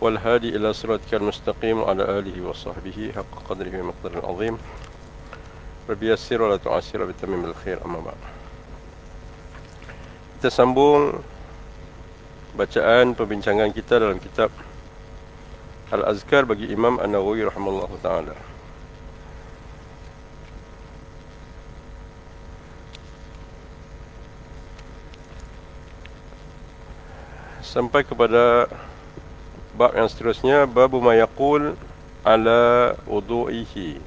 والهادي إلى صراطك المستقيم وعلى آله وصحبه حق قدره ومقدار العظيم رب يسر ولا تعسر بتمام الخير أما بعد. Kita sambung bacaan perbincangan kita dalam kitab Al-Azkar bagi Imam An-Nawawi rahimahullahu ta'ala. Sampai kepada bab yang seterusnya, babu ma yaqul ala wudu'ihi.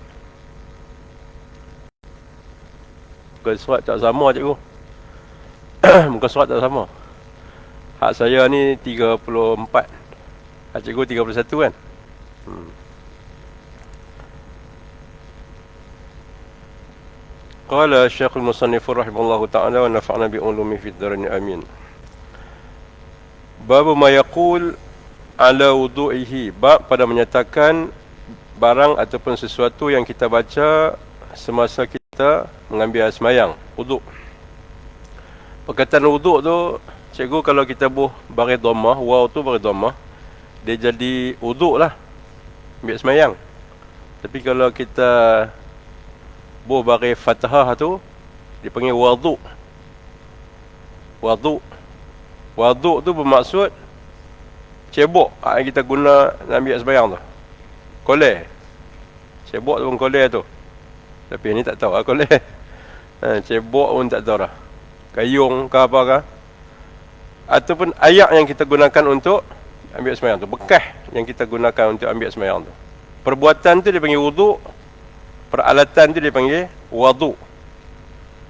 Bukan surat tak sama cikgu. Bukan surat tak sama. Hak saya ni 34. Hak cikgu 31 kan? Qala Syekhul Musannif rahimahullahu ta'ala wa nafa'na bi ulumi fid dharain amin. Babu ma yaqul ala wudu'ihi, bab pada menyatakan barang ataupun sesuatu yang kita baca semasa kita mengambil air sembahyang, wuduk. Perkataan wuduk tu, cikgu kalau kita buh baris dhammah, waw tu baris dhammah, dia jadi wuduk lah, ambil sembahyang. Tapi kalau kita buh baris fathah tu, dipanggil waduk. Waduk. Waduk tu bermaksud cebok yang kita guna nak ambil sembahyang tu. Koleh. Cebok tu pun koleh tu. Tapi ni tak tahu lah koleh. Cebok pun tak tahu lah. Kayung ke apa ke. Ataupun ayak yang kita gunakan untuk ambil sembahyang tu. Bekas yang kita gunakan untuk ambil sembahyang tu. Perbuatan tu dipanggil wuduk. Peralatan tu dipanggil waduk.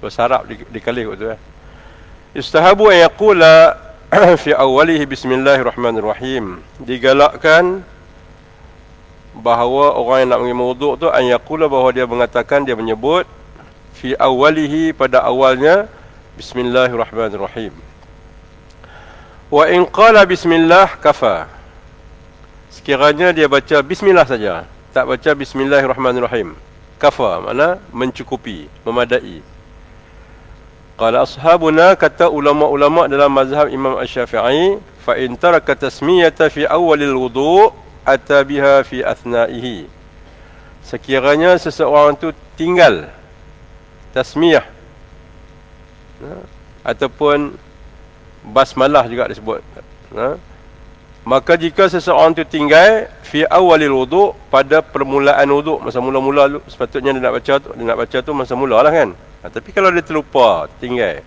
Bahasa Arab dikali tu. Yustahabu an yaqula fi awalihi bismillahirrahmanirrahim. Digalakkan bahawa orang yang nak mengambil wuduk tu an yaqula, bahawa dia mengatakan, dia menyebut fi awalihi, pada awalnya, bismillahirrahmanirrahim. Wa in qala bismillah kafa. Sekiranya dia baca bismillah saja, tak baca bismillahirrahmanirrahim, kafa makna mencukupi, memadai. Qala ashabuna, kata ulama-ulama dalam mazhab Imam Asy-Syafi'i, fa in taraka tasmiyata fi awalil wudu' ata biha fi athnaihi. Sekiranya seseorang tu tinggal tasmiyah, ataupun basmalah juga disebut, maka jika seseorang tu tinggal fi awalil wudu', pada permulaan wudu', masa mula-mula sepatutnya dia nak baca tu masa mula lah kan. Tapi kalau dia terlupa, tinggal,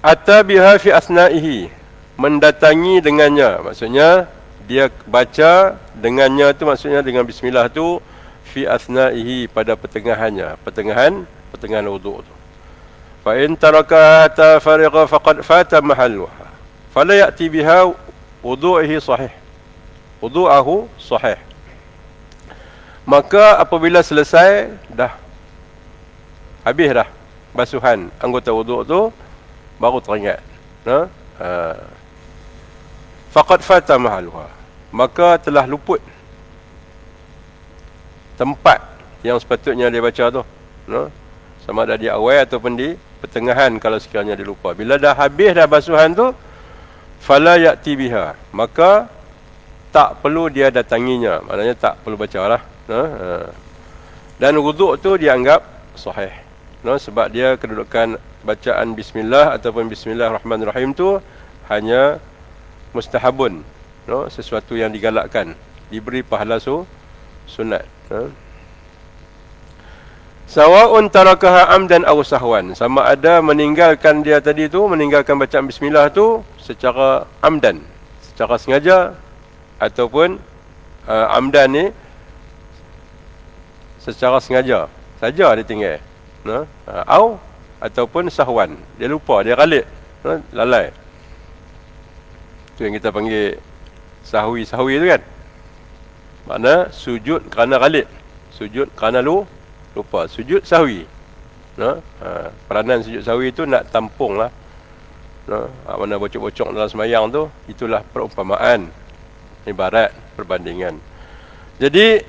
ata biha fi asna'ihi, mendatangi dengannya, maksudnya dia baca dengannya tu, maksudnya dengan bismillah tu, fi asna'ihi, pada pertengahannya, pertengahan wuduk tu. Fa in taraka hatta farigha faqad fata mahalluha fala ya'ti biha wudu'ihi sahih, wudu'ahu sahih. Maka apabila selesai dah, habis dah basuhan anggota wuduk tu, baru teringat, faqad fata mahalluha, maka telah luput tempat yang sepatutnya dia baca tu, sama ada di awal ataupun di pertengahan kalau sekiranya dia lupa. Bila dah habis dah basuhan tu, fala ya'ti biha, maka tak perlu dia datanginya, maknanya tak perlu bacalah. Dan wuduk tu dianggap sahih, sebab dia kedudukan bacaan bismillah ataupun bismillahirrahmanirrahim tu hanya mustahabun, sesuatu yang digalakkan, diberi pahala sunat. Sawa'un tarakaha amdan aw sahwan, sama ada meninggalkan dia tadi tu, meninggalkan bacaan bismillah tu secara amdan, secara sengaja, ataupun amdan ni secara sengaja saja dia tinggal, ataupun sahwan, dia lupa, dia ghalib, lalai. Tu yang kita panggil sahwi tu kan. Makna sujud kerana ghalib, sujud kerana lupa, sujud sahwi. Peranan sujud sahwi tu nak tampung lah, mana bocok-bocok dalam sembahyang tu, itulah perumpamaan, ibarat perbandingan. Jadi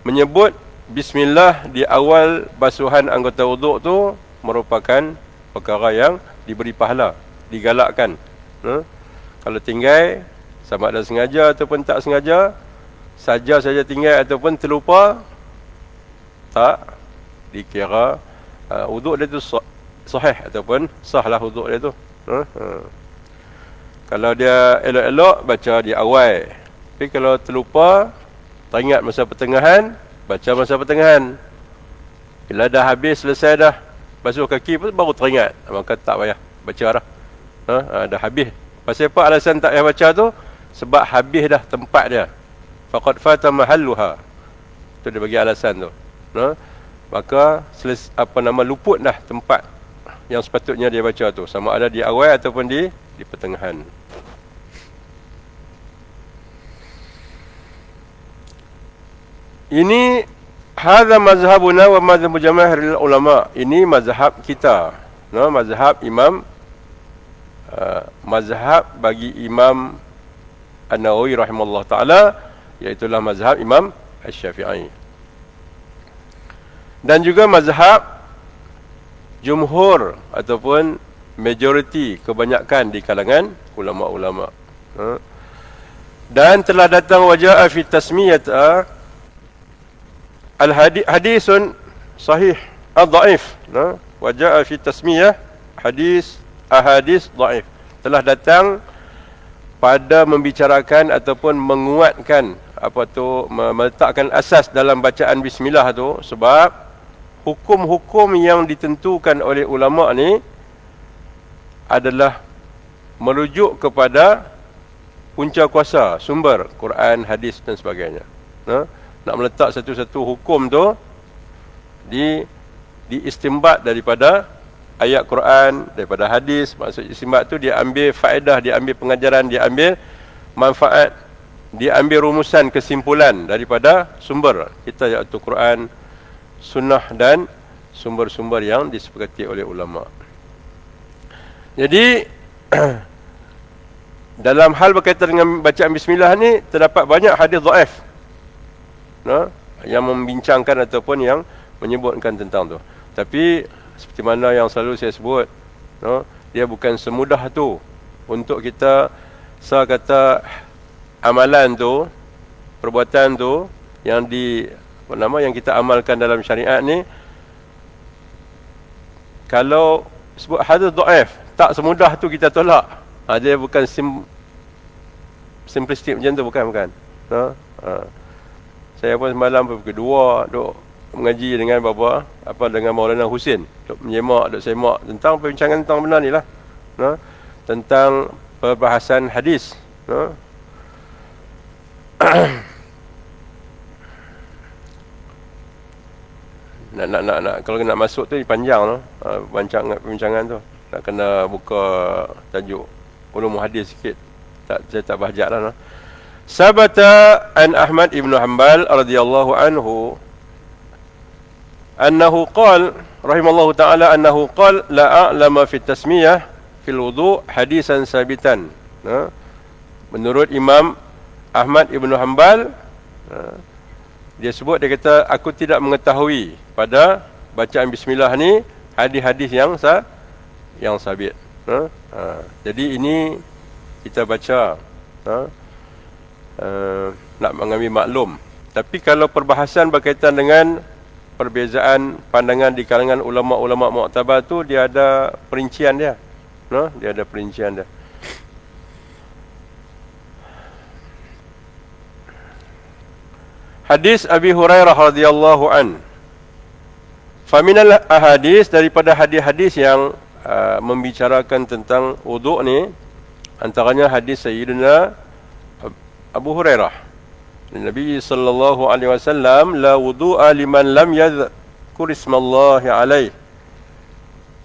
menyebut bismillah di awal basuhan anggota wuduk tu merupakan perkara yang diberi pahala, digalakkan. Kalau tinggal Sama ada sengaja ataupun tak sengaja, saja tinggal ataupun terlupa, tak dikira wuduk dia tu sahih ataupun sahlah wuduk dia tu. Kalau dia elok-elok, baca di awal. Tapi kalau terlupa, teringat masa pertengahan, baca masa pertengahan. Bila dah habis, selesai dah basuh kaki pun baru teringat, maka tak payah baca dah. Dah habis. Pasal apa alasan tak payah baca tu? Sebab habis dah tempat dia. Faqad fata mahalluha. Itu dia bagi alasan tu. Maka luput dah tempat yang sepatutnya dia baca tu, sama ada di awal ataupun di pertengahan. Ini hadza mazhabuna wa mazhab jamaahirul ulama. Ini mazhab kita. Mazhab Imam mazhab bagi Imam An-Nawawi rahimahullah taala, iaitu mazhab Imam Asy-Syafi'i. Dan juga mazhab jumhur ataupun majoriti, kebanyakan di kalangan ulama-ulama. Dan telah datang wajah fi tasmiyat hadisun sahih dhaif. Wajah fi tasmiyah ahadis dhaif. Telah datang pada membicarakan ataupun menguatkan meletakkan asas dalam bacaan bismillah tu, sebab hukum-hukum yang ditentukan oleh ulama ni adalah merujuk kepada punca kuasa sumber Quran, hadis dan sebagainya. Nak meletak satu-satu hukum tu diistimbat daripada ayat Quran, daripada hadis. Maksud istimbat tu dia ambil faedah, dia ambil pengajaran, dia ambil manfaat, dia ambil rumusan, kesimpulan daripada sumber kita, iaitu Quran, sunnah dan sumber-sumber yang disepakati oleh ulama. Jadi dalam hal berkaitan dengan bacaan bismillah ni, terdapat banyak hadis dhaif yang membincangkan ataupun yang menyebutkan tentang tu. Tapi seperti mana yang selalu saya sebut, dia bukan semudah tu untuk kita kata amalan tu, perbuatan tu yang yang kita amalkan dalam syariat ni, kalau sebut hadis dhaif, tak semudah tu kita tolak. Dia bukan simplistik macam tu, bukan. Saya pun semalam kedua duk mengaji dengan dengan Maulana Husin, duk menyemak, duk semak tentang perbincangan tentang benar ni lah, tentang perbahasan hadis. Nak kalau nak masuk tu panjang perbincangan tu. Nak kena buka tajuk ulum hadis sikit. Saya tak bahajat lah. Sabata an Ahmad ibn Hanbal radhiyallahu anhu annahu qala rahimallahu ta'ala annahu qala la a'lama fi tasmiyah fil wudu' hadisan sabitan. Menurut Imam Ahmad ibn Hanbal, dia sebut, dia kata, aku tidak mengetahui pada bacaan bismillah ni hadis-hadis yang sabit. Jadi ini kita baca nak mengambil maklum. Tapi kalau perbahasan berkaitan dengan perbezaan pandangan di kalangan ulama-ulama mu'tabar tu, dia ada perincian dia. Dia ada perincian dia. Hadis Abi Hurairah radhiyallahu an. Faminal ahadis, daripada hadis-hadis yang membicarakan tentang wuduk ni, antaranya hadis Sayyidina Abu Hurairah, Nabi sallallahu alaihi wasallam, la wudu'a liman lam yadhkur ismallahi alaih.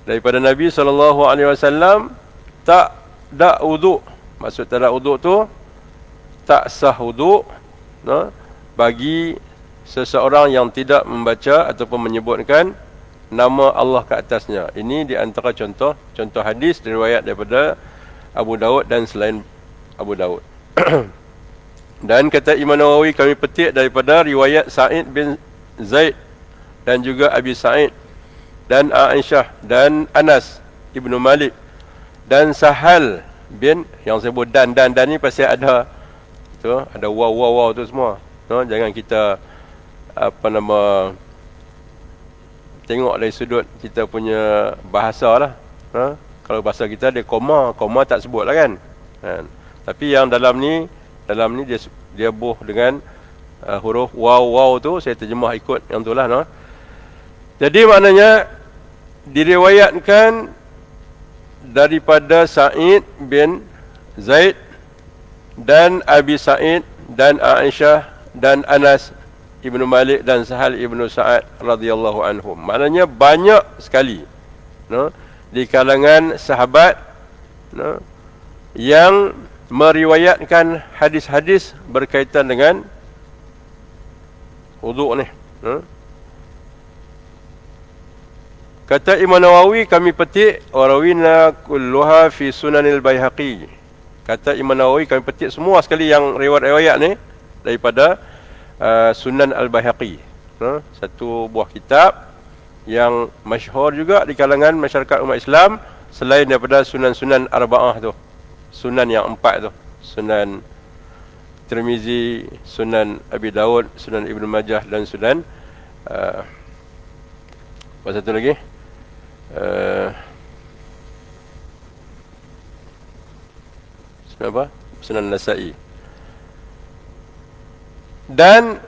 Daripada Nabi sallallahu alaihi wasallam, tak ada wuduk. Maksud tak ada wuduk tu, tak sah wuduk bagi seseorang yang tidak membaca ataupun menyebutkan nama Allah ke atasnya. Ini di antara contoh hadis riwayat daripada Abu Daud dan selain Abu Daud. Dan kata Imam Nawawi, kami petik daripada riwayat Sa'id bin Zaid dan juga Abi Sa'id dan Aisyah dan Anas ibnu Malik dan Sahal bin, yang sebut dan ni pasti ada tu, ada wow tu semua. No, jangan kita tengok dari sudut kita punya bahasa lah. Kalau bahasa kita dia koma tak sebut lah kan. Tapi yang dalam ni dia buh dengan huruf wow tu, saya terjemah ikut yang tu lah. No? Jadi maknanya diriwayatkan daripada Sa'id bin Zaid dan Abi Sa'id dan Aisyah dan Anas Ibnu Malik dan Sahal Ibnu Sa'ad radhiyallahu anhum. Maknanya banyak sekali, no, di kalangan sahabat, no, yang meriwayatkan hadis-hadis berkaitan dengan wuduk ni. No. Kata Imam Nawawi, kami petik warawina kulluha fi Sunanil Baihaqi. Kata Imam Nawawi, kami petik semua sekali yang riwayat-riwayat ni daripada Sunan Al-Baihaqi. Satu buah kitab yang masyhur juga di kalangan masyarakat umat Islam, selain daripada sunan-sunan arba'ah tu. Sunan yang 4 tu. Sunan Tirmizi, Sunan Abi Daud, Sunan Ibnu Majah dan Sunan apa satu lagi? Sunan apa? Sunan Nasa'i. Dan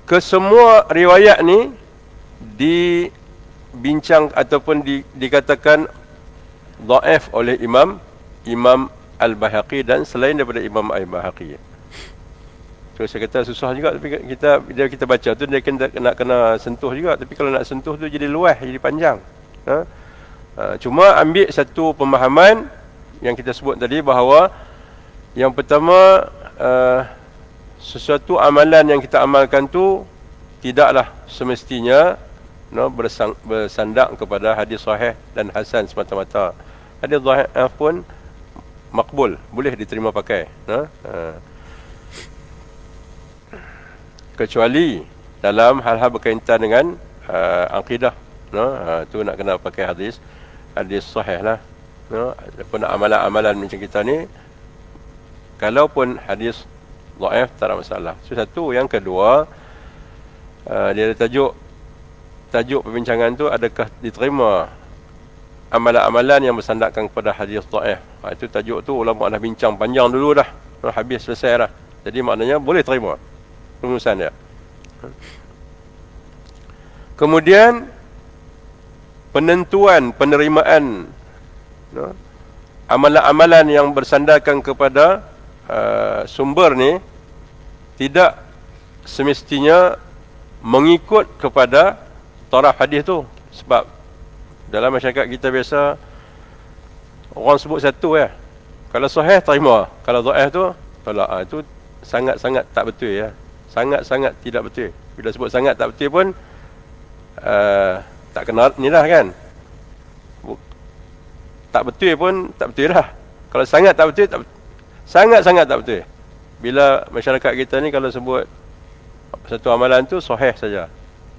kesemua riwayat ni dibincang ataupun dikatakan dhaif oleh Imam Al-Baihaqi dan selain daripada Imam Al-Baihaqi. So saya kata susah juga, tapi bila kita baca tu dia kena sentuh juga, tapi kalau nak sentuh tu jadi luas, jadi panjang. Cuma ambil satu pemahaman yang kita sebut tadi, bahawa yang pertama, sesuatu amalan yang kita amalkan tu tidaklah semestinya, no, bersandar kepada hadis sahih dan hasan semata-mata. Hadis sahih pun makbul, boleh diterima pakai, no? Kecuali dalam hal-hal berkaitan dengan akidah, no? Tu nak kena pakai hadis sahih lah, no? Adapun amalan-amalan macam kita ni, kalaupun hadis dhaif tak ada masalah. So satu. Yang kedua, dia ada tajuk perbincangan tu, adakah diterima amalan-amalan yang bersandarkan kepada hadis dhaif. Itu tajuk tu ulama dah bincang panjang dulu dah, habis selesai dah. Jadi maknanya boleh terima rumusan dia. Kemudian penerimaan, no, amalan-amalan yang bersandarkan kepada sumber ni tidak semestinya mengikut kepada taraf hadis tu. Sebab dalam masyarakat kita biasa orang sebut satu ya. Kalau sahih terima, kalau dhaif tu tolak. Itu sangat-sangat tak betul ya. Sangat-sangat tidak betul. Bila sebut sangat tak betul pun tak kena ni lah kan. Tak betul pun tak betul lah. Kalau sangat tak betul, sangat-sangat tak betul. Bila masyarakat kita ni kalau sebut satu amalan tu sahih saja,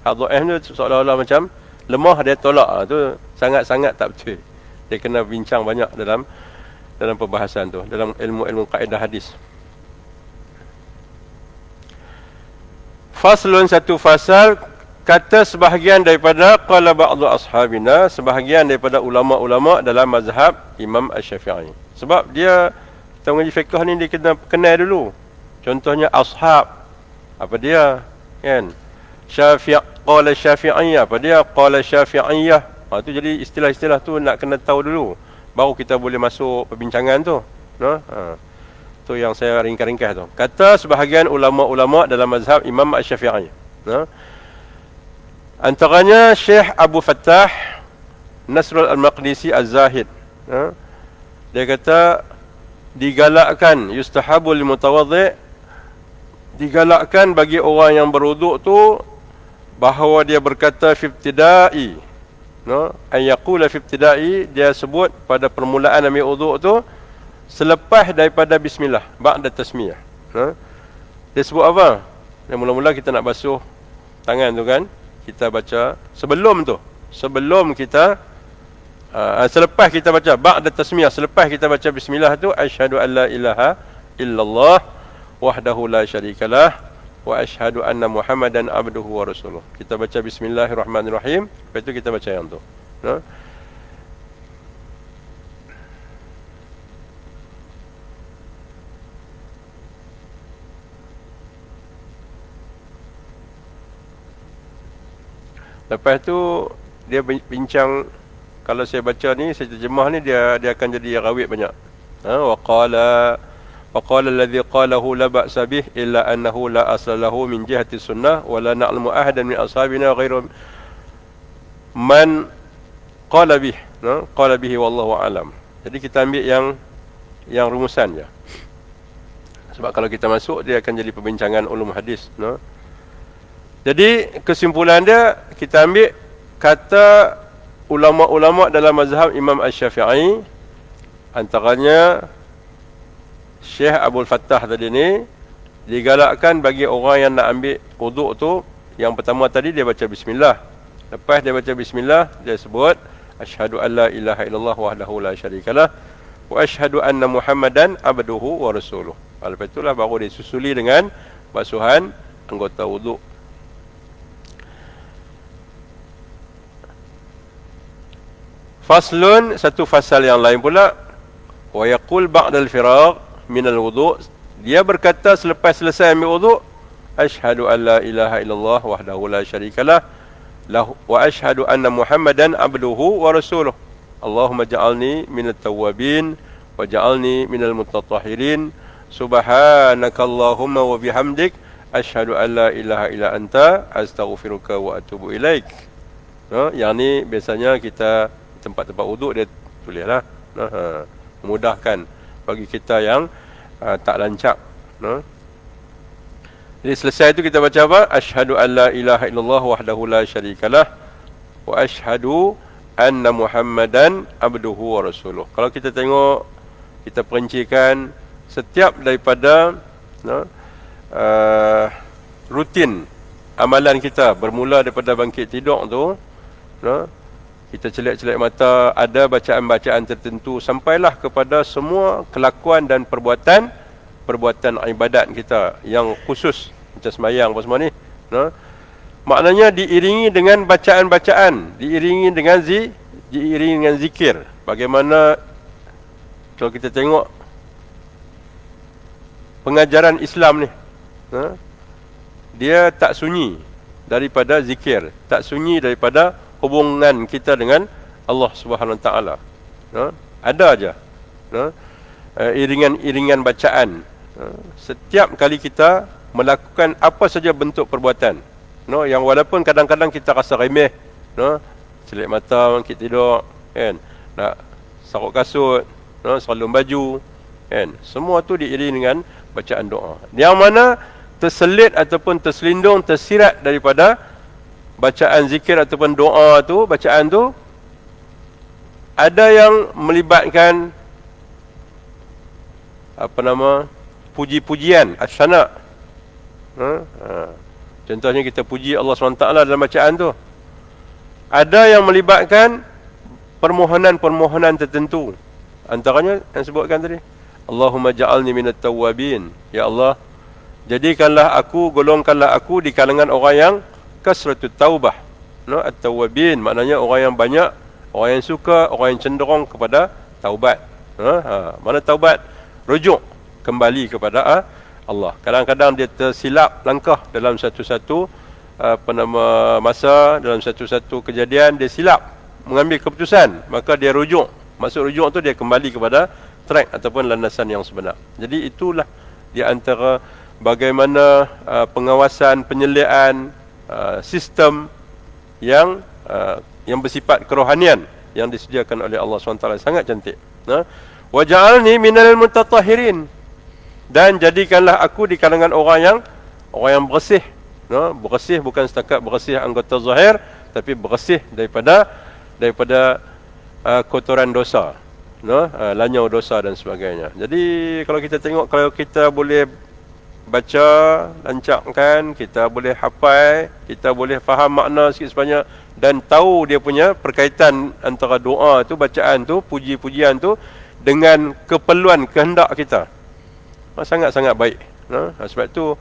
hal dhaif tu seolah-olah macam lemah, dia tolak. Tu sangat-sangat tak betul. Dia kena bincang banyak dalam perbahasan tu, dalam ilmu kaedah hadis. Faslun, satu fasal. Kata sebahagian daripada qala ba'du ashabina, sebahagian daripada ulama-ulama dalam mazhab Imam Asy-Syafi'i. Sebab dia, kita mengaji fiqh ni, dia kena kenal dulu. Contohnya ashab, apa dia, kan? Qala Syafi'iyah, apa dia? Qala Syafi'iyah. Tu jadi istilah-istilah tu nak kena tahu dulu, baru kita boleh masuk perbincangan tu, no? Tu yang saya ringkas-ringkas tu. Kata sebahagian ulama-ulama dalam mazhab Imam Asy-Syafi'i, no? Antaranya Syekh Abu Fattah Nasrul Al-Maqdisi Az-Zahid, no? Dia kata digalakkan, yustahabul mutawaddi', digalakkan bagi orang yang berwuduk tu, bahawa dia berkata fi ibtida'i, no, ay yaqula fi ibtida'i, dia sebut pada permulaan ambil wuduk tu selepas daripada bismillah, ba'da tasmiyah, no? Dia sebut apa? Dan mula-mula kita nak basuh tangan tu kan, kita baca sebelum tu, sebelum kita Selepas kita baca ba'da tasmiyah, selepas kita baca bismillah tu, asyhadu an la ilaha illallah wahdahu la syarikalah wa asyhadu anna Muhammadan abduhu wa rasuluh. Kita baca bismillahirrahmanirrahim, lepas tu kita baca yang tu. Lepas tu dia bincang, kalau saya baca ni, saya terjemah ni, dia akan jadi rawit banyak. Wa qala alladhi qalahu la ba'sa bih illa annahu la asla lahu min jihati sunnah wa la na'lamu ahadan min ashabina ghairu man qala bih. Qala bihi wallahu a'lam. Jadi kita ambil yang rumusan je. Sebab kalau kita masuk, dia akan jadi perbincangan ulum hadis. Jadi kesimpulan dia, kita ambil kata ulama-ulama dalam mazhab Imam Asy-Syafi'i, antaranya Syekh Abdul Fattah tadi ni, digalakkan bagi orang yang nak ambil wuduk tu, yang pertama tadi dia baca bismillah. Lepas dia baca bismillah, dia sebut asyhadu an la ilaha illallah wahdahu la syarikalah wa asyhadu anna Muhammadan abduhu wa rasuluh. Lepas itulah baru disusuli dengan basuhan anggota wuduk. Faslun, satu fasal yang lain pula, wa yaqul ba'dal firagh min al-wudu', dia berkata selepas selesai ambil wuduk, asyhadu an la ilaha illallah wahdahu la syarikalah wa asyhadu anna Muhammadan abduhu wa rasuluh. Allahumma ja'alni minat tawwabin wa ja'alni minal mutatahhirin. Subhanakallahumma wa bihamdik asyhadu an la ilaha illa anta astaghfiruka wa atubu ilaik. Yang ni biasanya kita tempat-tempat wuduk dia tulislah. Memudahkan bagi kita yang tak lancap. Jadi selesai itu kita baca apa? Asyhadu an la ilaha illallah wahdahu la syarikalah wa asyhadu anna Muhammadan abduhu wa rasuluh. Kalau kita tengok, kita perincikan setiap daripada rutin amalan kita, bermula daripada bangkit tidur tu, kita celak-celak mata, ada bacaan-bacaan tertentu, sampailah kepada semua kelakuan dan perbuatan ibadat kita yang khusus, macam sembahyang apa semua ni. Maknanya diiringi dengan bacaan-bacaan, diiringi dengan zikir. Bagaimana kalau kita tengok pengajaran Islam ni, dia tak sunyi daripada zikir, tak sunyi daripada hubungan kita dengan Allah Subhanahu Wa Taala. Ada aja iringan bacaan. Setiap kali kita melakukan apa saja bentuk perbuatan, yang walaupun kadang-kadang kita rasa remeh, celik mata, bangkit tidur, kan, nak saruk kasut, seralum baju, kan, semua tu diiringi dengan bacaan doa, yang mana terselit ataupun terselindung, tersirat daripada bacaan zikir ataupun doa tu, bacaan tu ada yang melibatkan puji-pujian, asyana. Contohnya kita puji Allah SWT dalam bacaan tu. Ada yang melibatkan permohonan-permohonan tertentu, antaranya yang sebutkan tadi, Allahumma ja'alni minat tawwabin, ya Allah, jadikanlah aku, golongkanlah aku di kalangan orang yang kasratut taubah. At-tawwabin maknanya orang yang banyak, orang yang suka, orang yang cenderung kepada taubat. Mana taubat? Rujuk kembali kepada Allah. Kadang-kadang dia tersilap langkah dalam satu-satu masa, dalam satu-satu kejadian dia silap mengambil keputusan, maka dia rujuk. Maksud rujuk tu dia kembali kepada track ataupun landasan yang sebenar. Jadi itulah di antara bagaimana pengawasan, penyeliaan, sistem yang bersifat kerohanian yang disediakan oleh Allah SWT, sangat cantik. Wa ja'alni minal mutatahhirin, dan jadikanlah aku di kalangan orang yang bersih. Bersih bukan setakat bersih anggota zahir, tapi bersih daripada kotoran dosa, lanyau dosa dan sebagainya. Jadi kalau kita tengok, kalau kita boleh baca, lancakkan, kita boleh hafal, kita boleh faham makna sikit sebanyak dan tahu dia punya perkaitan antara doa tu, bacaan tu, puji-pujian tu dengan keperluan kehendak kita. Sangat-sangat baik. Sebab tu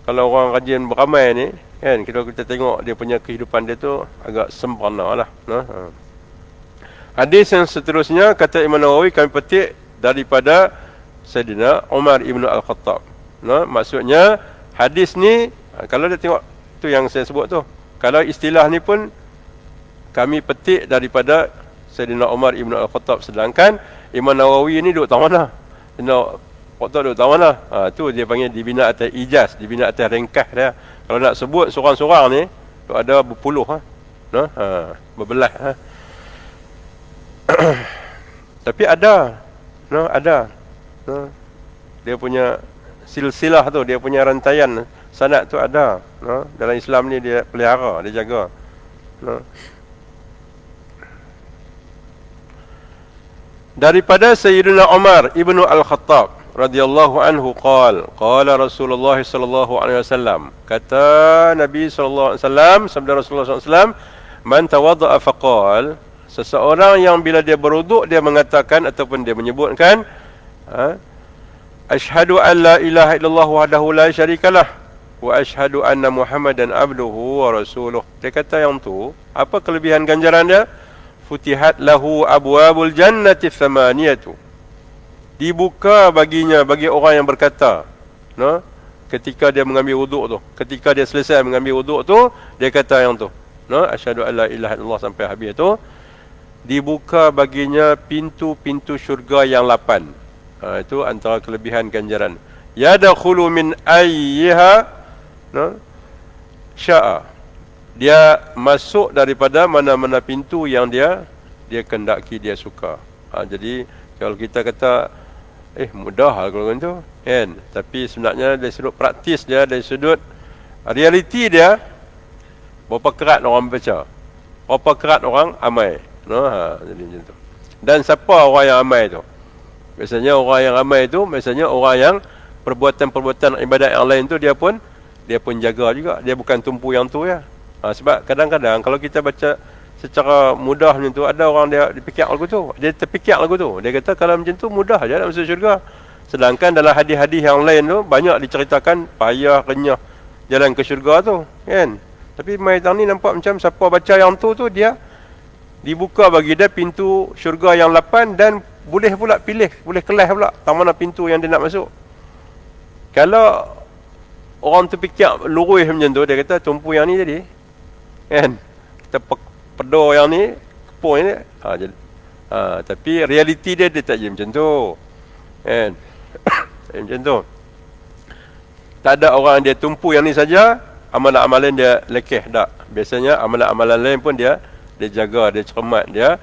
kalau orang rajin beramal ni kan, kalau kita tengok dia punya kehidupan dia tu agak sempurna lah. Hadis yang seterusnya kata Imam Nawawi, kami petik daripada Sayyidina Umar ibn Al-Khattab. Maksudnya hadis ni, kalau dia tengok tu yang saya sebut tu, kalau istilah ni pun kami petik daripada Sayyidina Umar ibn Al-Khattab, sedangkan Imam Nawawi ni duduk tahu mana? Kota duduk tahu mana? Tu dia panggil dibina atas ijaz, dibina atas ringkas dia. Kalau nak sebut seorang-seorang ni, tu ada berpuluh berbelas tapi ada dia punya silsilah tu, dia punya rantaian sanad tu ada. Dalam Islam ni dia pelihara, dia jaga. Daripada Sayyidina Umar ibnu Al-Khattab radhiyallahu anhu qala Rasulullah sallallahu alaihi wasallam, kata Nabi sallallahu alaihi wasallam, sabda Rasulullah sallallahu alaihi wasallam, man tawadda'a faqal, seseorang yang bila dia berwuduk dia mengatakan ataupun dia menyebutkan asyhadu an la ilaha illallah wahdahu la syarikalah wa asyhadu anna Muhammadan abduhu wa rasuluh. Dia kata yang tu, apa kelebihan ganjaran dia? Futihat lahu abwabul jannati thamaniyatu. Dibuka baginya, bagi orang yang berkata, ketika dia mengambil wuduk tu, ketika dia selesai mengambil wuduk tu, dia kata yang tu, asyhadu an la ilaha illallah sampai habis tu, dibuka baginya pintu-pintu syurga yang 8. Itu antara kelebihan ganjaran. Yadkhulu min ayyiha syaa. Dia masuk daripada mana-mana pintu yang dia kendaki, dia suka. Jadi kalau kita kata mudah kalau macam tu kan, tapi sebenarnya dari sudut praktis dia, dari sudut realiti dia, berapa kerat orang baca, berapa kerat orang amal. Jadi macam tu. Dan siapa orang yang ramai tu? Biasanya orang yang ramai tu, biasanya orang yang perbuatan-perbuatan ibadat yang lain tu dia pun jaga juga. Dia bukan tumpu yang tu ya. Sebab kadang-kadang kalau kita baca secara mudah macam tu, ada orang dia fikir lagu tu, dia terfikir lagu tu. Dia kata kalau macam tu mudah je nak masuk syurga. Sedangkan dalam hadis-hadis yang lain tu banyak diceritakan payah renyah jalan ke syurga tu, kan? Tapi mai tang ni nampak macam siapa baca yang tu dia dibuka bagi dia pintu syurga yang 8 dan boleh pula pilih, boleh kelas pula tang mana pintu yang dia nak masuk. Kalau orang tu fikir lurus macam tu, dia kata tumpu yang ni tadi, kan? Kita pedor yang ni, kepung ni. Tapi realiti dia tak je macam tu, kan? Macam tu. Tak ada orang dia tumpu yang ni saja, amalan-amalan dia lekeh tak. Biasanya amalan-amalan lain pun dia jaga, dia cermat, dia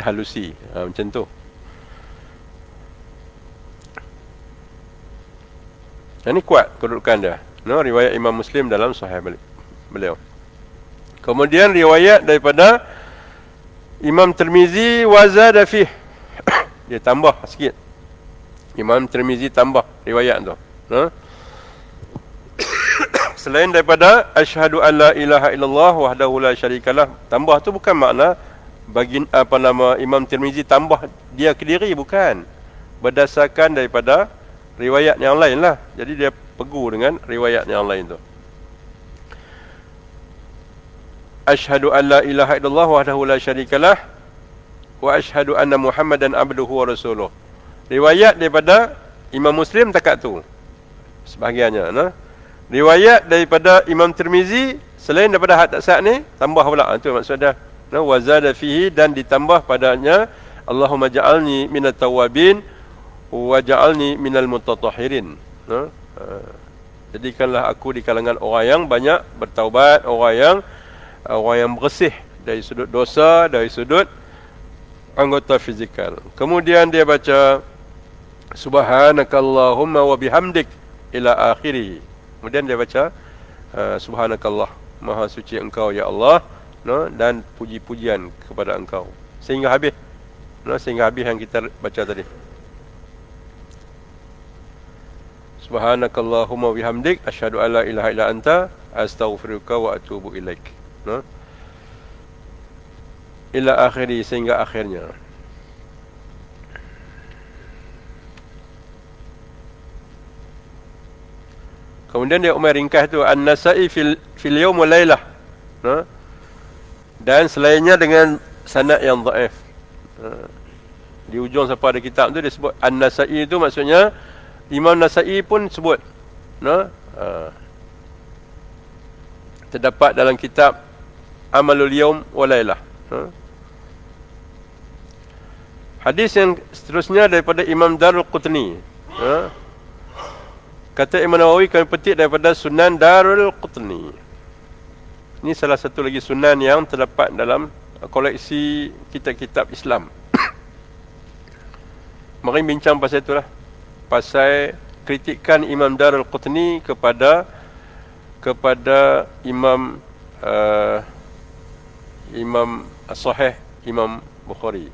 halusi. Macam tu. Yang ni kuat kedudukan dia. Riwayat Imam Muslim dalam Sahih beliau. Kemudian riwayat daripada Imam Tirmizi wazada fih. Dia tambah sikit. Imam Tirmizi tambah riwayat tu. Selain daripada asyhadu an la ilaha illallah wahdahu la syarikalah, tambah tu bukan makna bagi Imam Tirmizi tambah dia ke diri, bukan. Berdasarkan daripada riwayat yang lain lah. Jadi dia pegu dengan riwayat yang lain tu. Asyhadu an la ilaha illallah wahdahu la syarikalah wa asyhadu anna Muhammadan abduhu wa rasuluh. Riwayat daripada Imam Muslim takat tu sebahagiannya. Riwayat daripada Imam Tirmizi selain daripada hadis ni tambah pula. Itu maksudnya wazada fihi, dan ditambah padanya Allahumma ja'alni minat tawabin wa ja'alni minal mutatahhirin. Jadikanlah aku di kalangan orang yang banyak bertaubat, orang yang bersih dari sudut dosa, dari sudut anggota fizikal. Kemudian dia baca subhanakallahumma wa bihamdik ila akhirih. Kemudian dia baca subhanakallah, maha suci engkau ya Allah, dan puji-pujian kepada engkau sehingga habis. Sehingga habis yang kita baca tadi. subhanakallahumma bihamdik asyhadu alla ilaha illa anta astaghfiruka wa atubu ilaik. Ila akhiri, sehingga akhirnya. Kemudian dia umar ringkas tu an-nasa'i fil yawm wa lailah. Dan selainnya dengan sanad yang dhaif. Di ujung siapa ada kitab tu dia sebut an-nasa'i, itu maksudnya Imam Nasa'i pun sebut. Terdapat dalam kitab Amalul Yawm wa Lailah. Hadis yang seterusnya daripada Imam Darul Qutni. Kata Imam Nawawi, kami petik daripada Sunan Darul Qutni. Ini salah satu lagi sunan yang terdapat dalam koleksi kitab-kitab Islam. Mari bincang pasal itulah. Pasal kritikan Imam Darul Qutni kepada Imam As-Sahih Imam Bukhari.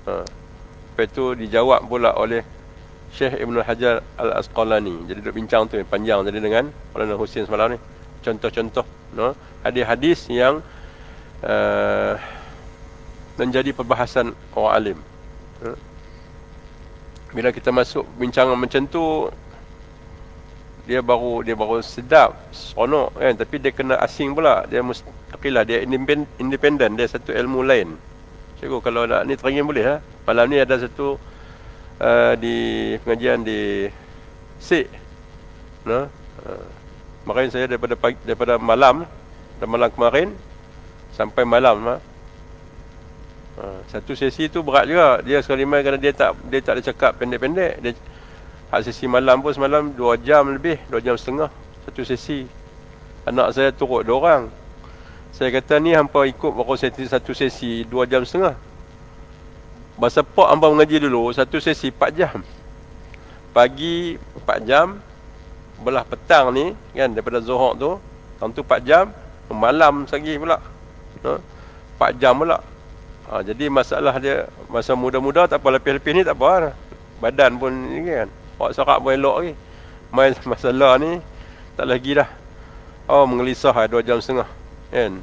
Lepas itu dijawab pula oleh Syekh Ibn Hajar Al-Asqalani. Jadi duduk bincang tu panjang tadi dengan Maulana Husin semalam ni. Contoh-contoh hadis-hadis yang menjadi perbahasan orang alim. Bila kita masuk bincangan macam tu, dia baru sedap, seronok kan, tapi dia kena asing pula. Dia mustaqilah, dia independen, dia satu ilmu lain. Cikgu kalau nak ni terangin boleh ha? Malam ni ada satu di pengajian di Sik. Makanya saya daripada malam kemarin sampai malam satu sesi tu berat juga. Dia sekali main kerana dia tak ada cakap pendek-pendek. Dia sesi malam pun semalam 2 jam lebih, 2 jam setengah satu sesi. Anak saya turut 2 orang. Saya kata ni hampa ikut baru satu sesi 2 jam setengah. Bahasa Pak hampa mengaji dulu satu sesi 4 jam. Pagi 4 jam, belah petang ni kan, daripada Zuhur tu tentu 4 jam, malam lagi pula 4 jam pula. Jadi masalah dia masa muda-muda tak apa, lepis-lepis ni tak apa, badan pun ni kan, awak sarak pun elok lagi. Main masalah ni tak lagi dah. Mengelisah 2 jam setengah kan.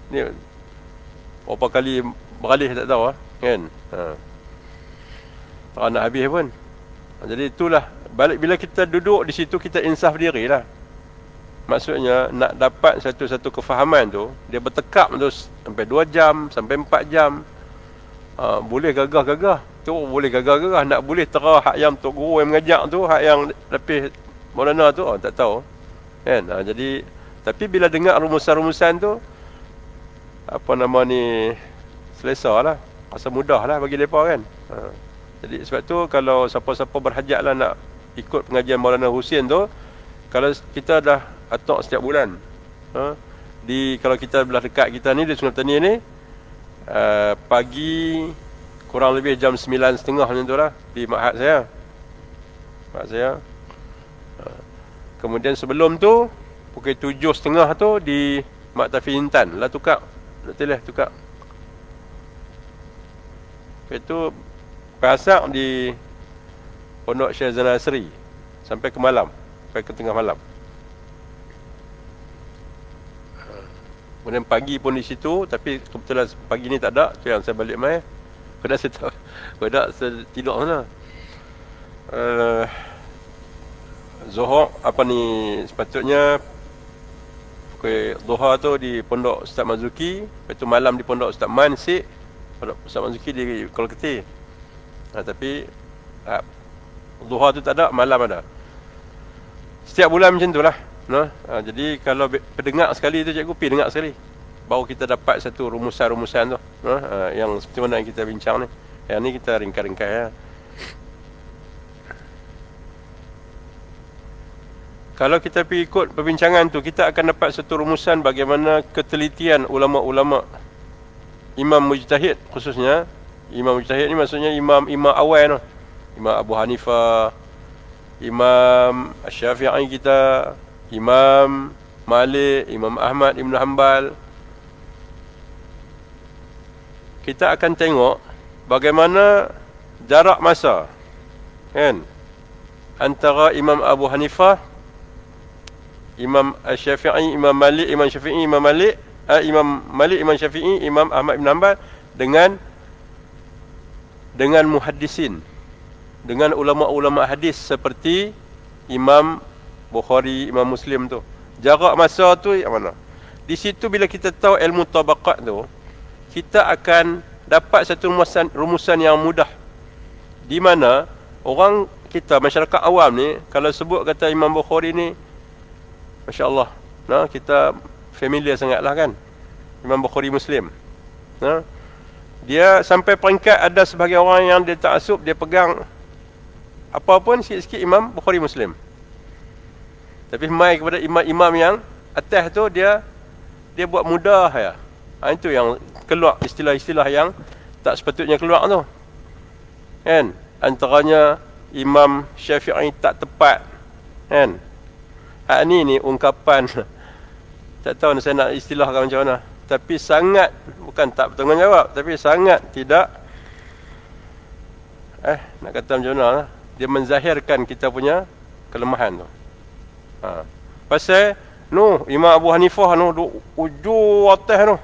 Ni berapa kali beralih tak tahu kan. Tak nak habis pun. Jadi itulah, balik bila kita duduk di situ kita insaf diri lah. Maksudnya nak dapat satu kefahaman tu, dia bertekap tu sampai 2 jam, sampai 4 jam. Boleh gagah-gagah. Tu boleh gagah-gagah. Nak boleh terah hak yang tok guru yang mengajak tu, hak yang lebih Maulana tu, tak tahu. Kan? Jadi tapi bila dengar rumusan-rumusan tu, apa nama ni, selesa lah. Rasa mudah lah bagi mereka kan. Jadi sebab tu kalau siapa-siapa berhajat lah nak ikut pengajian Maulana Husin tu, kalau kita dah atok setiap bulan, kalau kita belah dekat kita ni di Sungai Petani ni, pagi kurang lebih jam 9.30 macam tu lah di ma'had saya. Kemudian sebelum tu pukul 7.30 tu di Maktafi Intan lah tukar. Lepas tu pasak di Pondok Syekh Zainal Asri sampai ke malam, sampai ke tengah malam. Kemudian pagi pun di situ, tapi kebetulan pagi ni tak ada, tu yang saya balik mai. Pada saya tidur sana. Zuhur sepatutnya pukul Zuhur tu di Pondok Ustaz Mazuki, lepas tu malam di Pondok Ustaz Mansik, Pondok Ustaz Mazuki di Kolkati. Tapi Zuhur tu tak ada, malam ada. Setiap bulan macam tu lah. Jadi kalau pendengar sekali tu, cikgu pergi dengar sekali, baru kita dapat satu rumusan-rumusan tu, yang seperti mana yang kita bincang ni. Yang ni kita ringkas-ringkas ya. Kalau kita pergi ikut perbincangan tu, kita akan dapat satu rumusan bagaimana ketelitian ulama-ulama, imam mujtahid khususnya. Imam mujtahid ni maksudnya imam awal tu. Imam Abu Hanifah, Imam Syafi'i kita, Imam Malik, Imam Ahmad Ibn Hanbal. Kita akan tengok bagaimana jarak masa kan antara Imam Abu Hanifah, Imam Syafi'i, Imam Malik, Imam Syafi'i, Imam Malik, Imam Malik, Imam Syafi'i, Imam Ahmad bin Hanbal dengan muhaddisin, dengan ulama-ulama hadis seperti Imam Bukhari, Imam Muslim tu. Jarak masa tu yang mana? Di situ bila kita tahu ilmu tabaqat tu, kita akan dapat satu rumusan yang mudah. Di mana orang kita, masyarakat awam ni, kalau sebut kata Imam Bukhari ni, masya-Allah, nah, kita familiar sangatlah kan. Imam Bukhari Muslim. Nah, dia sampai peringkat ada sebagai orang yang dia ta'assub, dia pegang apa pun sikit-sikit Imam Bukhari Muslim. Tapi mai kepada imam-imam yang atas tu, dia buat mudah ya. Itu yang keluar istilah-istilah yang tak sepatutnya keluar tu. Kan? Antaranya Imam Syafi'i tak tepat. Kan? Ni ungkapan tak tahu saya nak istilahkan macam mana. Tapi sangat, bukan tak bertanggungjawab, tapi sangat tidak nak kata macam mana, dia menzahirkan kita punya kelemahan tu. Pasal Imam Abu Hanifah ujung atas tu,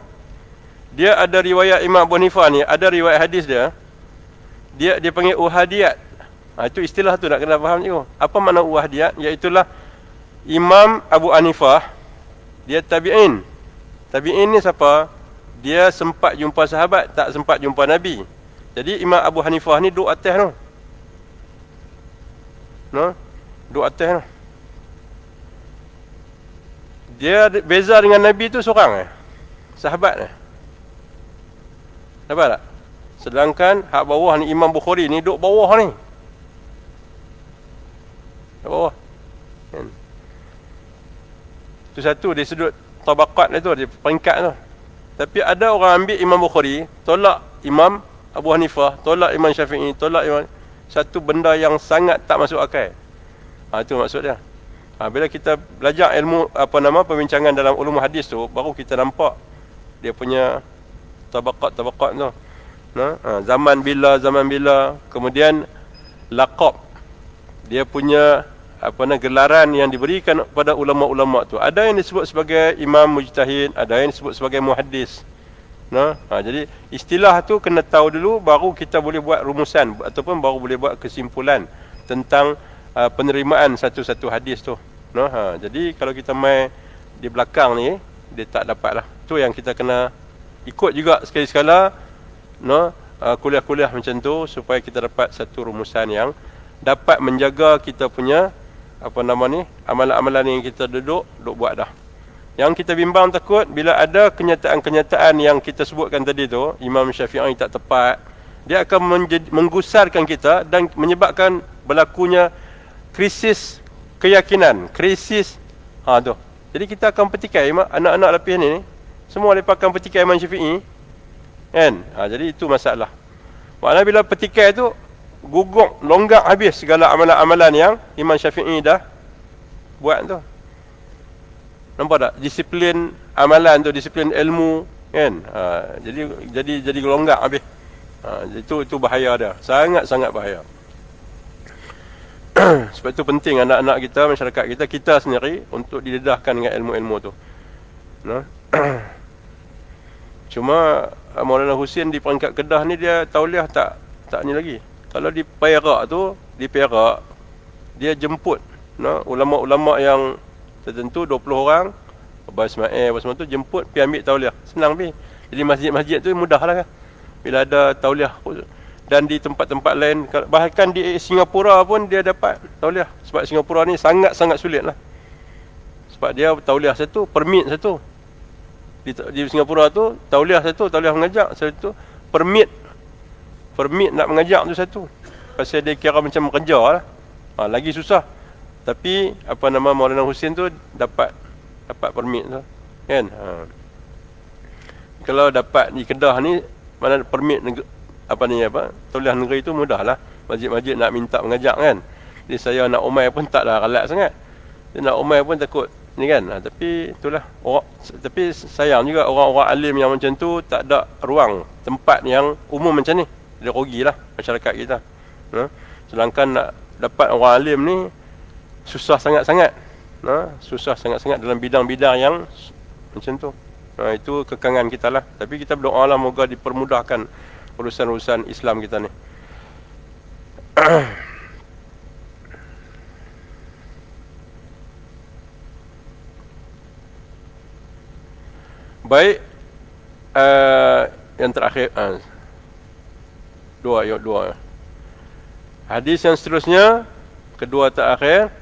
dia ada riwayat Imam Abu Hanifah ni, ada riwayat hadis dia panggil uhadiyat. Itu istilah tu nak kena faham juga. Apa makna uhadiyat? Iaitulah Imam Abu Hanifah, dia tabi'in. Tabi'in ni siapa? Dia sempat jumpa sahabat, tak sempat jumpa Nabi. Jadi Imam Abu Hanifah ni duduk atas tu. Duduk atas tu. Dia beza dengan Nabi tu seorang sahabat nampak tak? Sedangkan hak bawah ni Imam Bukhari ni duduk bawah ni. Duduk bawah. Itu satu dari sudut tabaqat tu, di peringkat tu. Tapi ada orang ambil Imam Bukhari, tolak Imam Abu Hanifah, tolak Imam Syafi'i, tolak Imam, satu benda yang sangat tak masuk akal. Itu maksud dia. Bila kita belajar ilmu perbincangan dalam ulum hadis tu, baru kita nampak dia punya tabaqat tu. Zaman bila, kemudian laqab, dia punya gelaran yang diberikan kepada ulama-ulama tu. Ada yang disebut sebagai imam mujtahid, ada yang disebut sebagai muhaddis. Jadi istilah tu kena tahu dulu, baru kita boleh buat rumusan ataupun baru boleh buat kesimpulan tentang penerimaan satu-satu hadis tu. Jadi kalau kita main di belakang ni, dia tak dapat lah. Tu yang kita kena ikut juga sekali-sekala, kuliah-kuliah macam tu, supaya kita dapat satu rumusan yang dapat menjaga kita punya amalan-amalan yang kita duduk buat dah. Yang kita bimbang takut bila ada kenyataan-kenyataan yang kita sebutkan tadi tu, Imam Syafi'i tak tepat, dia akan menggusarkan kita dan menyebabkan berlakunya krisis keyakinan, krisis tu. Jadi kita akan petikai anak-anak lapis ni, semua mereka akan petikai Imam Syafi'i kan. Jadi itu masalah. Maknanya bila petikai tu, gugur, longgak habis segala amalan-amalan yang Imam Syafi'i dah buat tu. Nampak tak? Disiplin amalan tu, disiplin ilmu kan. Jadi longgak habis. Itu bahaya dia. Sangat-sangat bahaya. Sebab itu penting anak-anak kita, masyarakat kita sendiri untuk didedahkan dengan ilmu-ilmu tu. Cuma Maulana Husin di peringkat Kedah ni, dia tauliah tak ni lagi. Kalau di Perak tu, dia jemput ulama-ulama yang tertentu 20 orang, Abah Ismail, apa semua tu, jemput pergi ambil tauliah. Senang pergi. Jadi masjid-masjid tu mudahlah kan. Bila ada tauliah, dan di tempat-tempat lain, bahkan di Singapura pun dia dapat tauliah. Sebab Singapura ni sangat-sangat sulit lah. Sebab dia tauliah satu, permit satu. Di Singapura tu, tauliah satu, tauliah mengajak satu, permit nak mengajak tu satu. Pasal dia kira macam kerja lah. Lagi susah. Tapi Maulana Husin tu dapat permit tu kan. Kalau dapat di Kedah ni, mana permit tauliah negeri tu mudahlah. Masjid-masjid nak minta mengajak kan. Jadi saya nak umai pun taklah ralat sangat. Dia nak umai pun takut ni kan. Tapi itulah tapi sayang juga orang-orang alim yang macam tu tak ada ruang tempat yang umum macam ni. Dia rugilah masyarakat kita. Sedangkan nak dapat orang alim ni susah sangat-sangat. Susah sangat-sangat dalam bidang-bidang yang macam tu. Itu kekangan kita lah. Tapi kita berdoa lah moga dipermudahkan urusan-urusan Islam kita ni. Baik, yang terakhir, dua. Hadis yang seterusnya, kedua terakhir,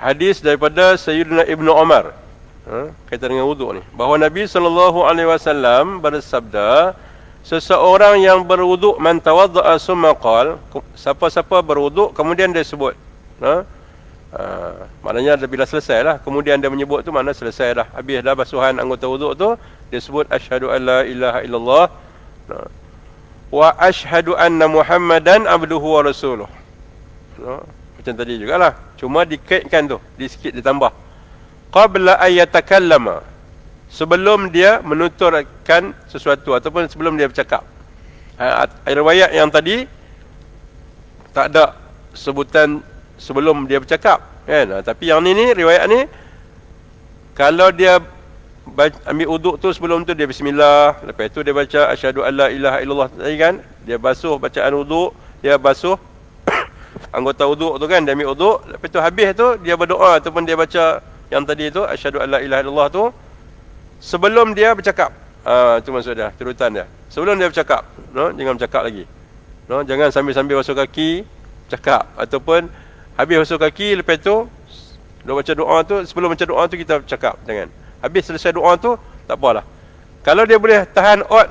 hadis daripada Sayyidina Ibnu Umar, kaitan dengan wuduk ni, bahawa Nabi SAW bersabda, seseorang yang berwuduk, man tawadda'a summa qala, siapa-siapa berwuduk kemudian dia sebut, maknanya bila selesai lah, kemudian dia menyebut tu, makna selesai dah, habis dah basuhan anggota wuduk tu, dia sebut asyhadu an la ilaha illallah wa asyhadu anna Muhammadan abduhu wa rasuluh. Macam tadi jugalah, cuma dikaitkan tu, sikit ditambah, qabla ayatakallama, sebelum dia menuturkan sesuatu ataupun sebelum dia bercakap. Riwayat yang tadi tak ada sebutan sebelum dia bercakap, kan? Tapi yang ni riwayat ni, kalau dia ambil uduk tu, sebelum tu dia bismillah, lepas tu dia baca asyhadu alla ilaha illallah tadi kan, dia basuh bacaan uduk, dia basuh anggota uduk tu kan, dia ambil uduk, lepas tu habis tu dia berdoa ataupun dia baca yang tadi tu asyhadu alla ilaha illallah tu sebelum dia bercakap. Itu maksud dia, turutan dia. Sebelum dia bercakap, jangan bercakap lagi. Jangan sambil-sambil basuh kaki cakap, ataupun habis basuh kaki, lepas tu dah baca doa tu, sebelum baca doa tu kita cakap. Jangan. Habis selesai doa tu, tak apalah. Kalau dia boleh tahan odd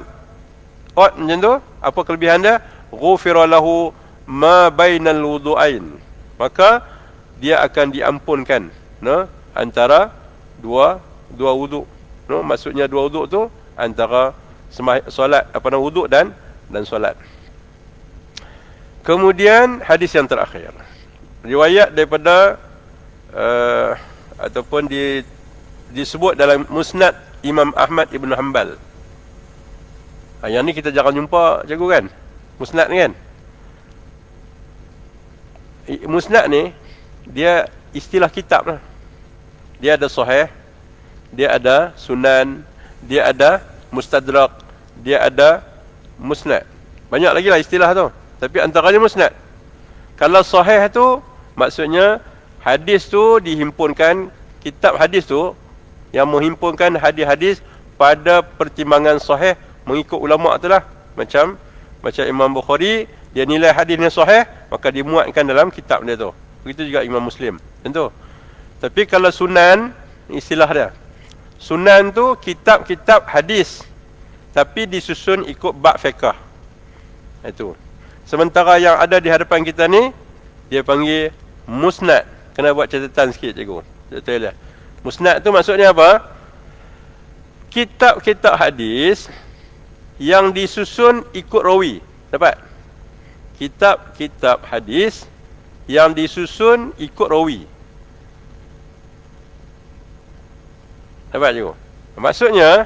macam tu, apa kelebihan dia? Ghufira lahu ma bainal wudu'ain. Maka dia akan diampunkan antara dua wuduk. Maksudnya dua wuduk tu antara solat, wuduk dan solat. Kemudian hadis yang terakhir, riwayat daripada ataupun disebut dalam Musnad Imam Ahmad Ibn Hanbal. Yang ni kita jarang jumpa, cikgu, kan? Musnad ni kan, Musnad ni dia istilah kitab lah. Dia ada sahih, dia ada sunan, dia ada mustadrak, dia ada musnad. Banyak lagi lah istilah tu, tapi antaranya musnad. Kalau sahih tu maksudnya hadis tu dihimpunkan, kitab hadis tu yang menghimpunkan hadis-hadis pada pertimbangan sahih mengikut ulama' tu lah. Macam Imam Bukhari, dia nilai hadisnya sahih, maka dimuatkan dalam kitab dia tu. Begitu juga Imam Muslim, tentu. Tapi kalau sunan, istilah dia, sunan tu kitab-kitab hadis, tapi disusun ikut bab fiqh. Itu. Sementara yang ada di hadapan kita ni, dia panggil musnad. Kena buat catatan sikit, cikgu. Betul lah. Musnad tu maksudnya apa? Kitab-kitab hadis yang disusun ikut rawi. Dapat? Kitab-kitab hadis yang disusun ikut rawi. Dapat, cikgu? Maksudnya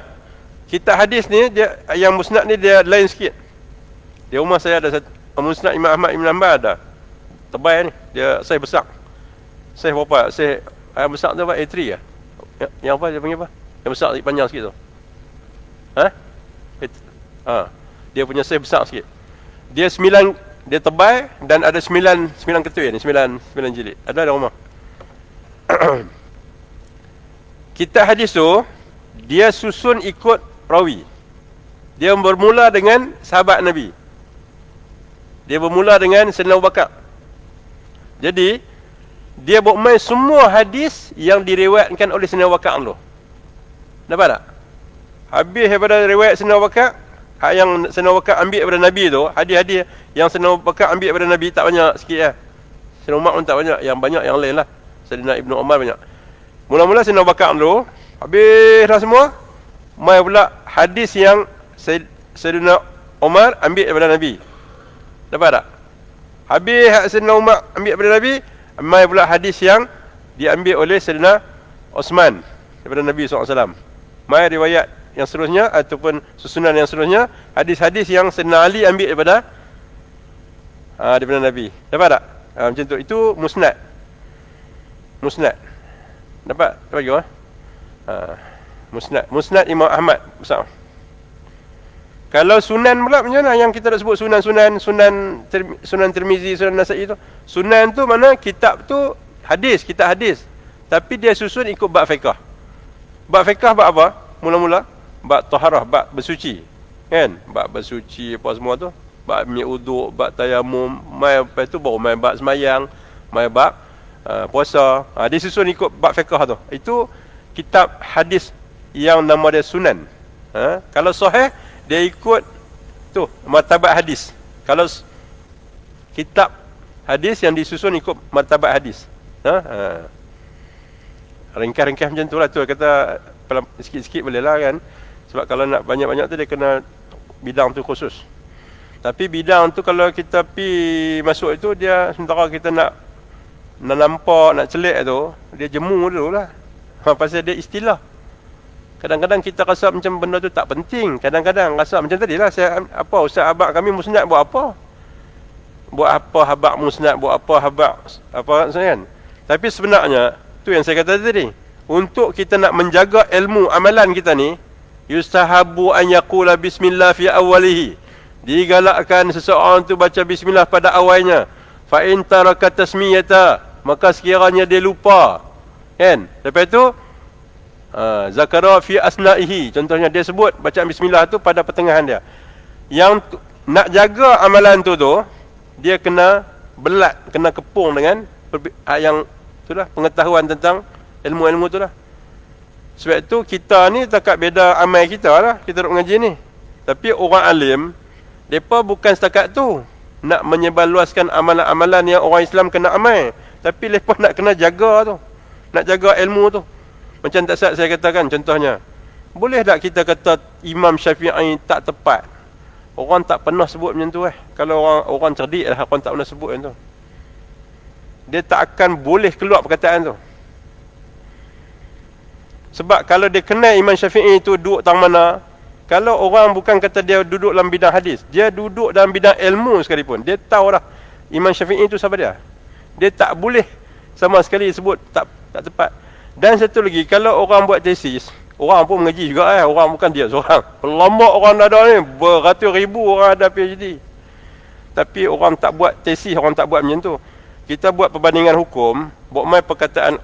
kitab hadis ni, dia yang musnad ni dia lain sikit. Di rumah saya ada musnad Imam Ahmad Ibn Hanbal, ada tebal ni, dia saiz besar. Saiz berapa? Saiz yang besar tu apa? A3 lah. Yang apa dia panggil apa? Yang besar panjang sikit tu. Dia punya saiz besar sikit. Dia 9, dia tebal dan ada 9 ketui ni, 9 jilid. Ada rumah. Kitab hadis tu dia susun ikut rawi. Dia bermula dengan sahabat Nabi. Dia bermula dengan Sayyidina Abu Bakar. Jadi dia buat main semua hadis yang diriwayatkan oleh Sayyidina Abu Bakar tu. Dapat tak? Habis daripada riwayat Sayyidina Abu Bakar, yang Sayyidina Abu Bakar ambil daripada Nabi tu, hadis-hadis yang Sayyidina Abu Bakar ambil daripada Nabi tak banyak, sikit lah. Sayyidina Umar pun tak banyak, yang banyak yang lain lah. Sayyidina Ibnu Umar banyak. Mula-mula Sayyidina Abu Bakar tu, habis dah semua, mai pula hadis yang Sayyidina Umar ambil daripada Nabi. Dapat tak? Habis Sayyidina Umar ambil daripada Nabi, mai pula hadis yang diambil oleh Sayyidina Osman daripada Nabi SAW. Mai riwayat yang seterusnya ataupun susunan yang seterusnya, hadis-hadis yang Sayyidina Ali ambil daripada Daripada Nabi. Dapat tak? Macam tu. Itu musnad. Dapat bagi musnad. Musnad Imam Ahmad. Kalau sunan pula macam mana yang kita nak sebut sunan Tirmizi, sunan Nasa'i tu. Sunan tu mana kitab tu kitab hadis. Tapi dia susun ikut bab fiqh. Bab fiqh bab apa? Mula-mula bab taharah, bab bersuci. Kan? Bab bersuci apa semua tu. Bab ambil uduk, bab tayamum, lepas tu baru main bab semayang, main bab puasa. Dia susun ikut bab fiqh tu. Itu kitab hadis yang nama dia sunan. Kalau sahih, dia ikut tu martabat hadis. Kalau kitab hadis yang disusun ikut martabat hadis. Ringkas-ringkas macam tu lah. Tu kata sikit-sikit boleh lah kan. Sebab kalau nak banyak-banyak tu dia kena bidang tu khusus. Tapi bidang tu kalau kita pi masuk itu, dia sementara kita nak nampak, nak celik tu, dia jemu dulu lah. Pasal dia istilah. Kadang-kadang kita rasa macam benda tu tak penting. Kadang-kadang rasa macam tadilah Ustaz Habaq kami musnad buat apa? Buat apa Habaq musnad? Buat apa Habaq apa kan? Tapi sebenarnya tu yang saya kata tadi. Untuk kita nak menjaga ilmu amalan kita ni, yustahabu an yaqula bismillah fi awwalihi. Digalakkan seseorang tu baca bismillah pada awalnya. Fa in taraka tasmiyata, maka sekiranya dia lupa. Kan? Lepas tu zakara fi asna'ihi, contohnya dia sebut bacaan bismillah tu pada pertengahan dia. Yang nak jaga amalan tu dia kena belat, kena kepung dengan yang itulah pengetahuan tentang ilmu-ilmu tu lah. Sebab tu kita ni takat beda amal kita lah, kita duduk mengaji ni. Tapi orang alim, mereka bukan setakat tu nak menyebarluaskan amalan-amalan yang orang Islam kena amal, tapi mereka nak kena jaga tu, nak jaga ilmu tu. Macam tak saat saya katakan contohnya, boleh tak kita kata Imam Syafi'i tak tepat? Orang tak pernah sebut macam tu Kalau orang cerdik lah, orang tak pernah sebut macam tu. Dia tak akan boleh keluar perkataan tu. Sebab kalau dia kenal Imam Syafi'i tu duduk tang mana, kalau orang bukan kata dia duduk dalam bidang hadis, dia duduk dalam bidang ilmu sekalipun, dia tahu dah Imam Syafi'i tu siapa dia. Dia tak boleh sama sekali sebut tak tepat. Dan satu lagi, kalau orang buat tesis, orang pun mengaji juga orang bukan dia seorang. Pelombok orang ada ni, beratus ribu orang ada PhD. Tapi orang tak buat tesis, orang tak buat macam tu. Kita buat perbandingan hukum, buat main perkataan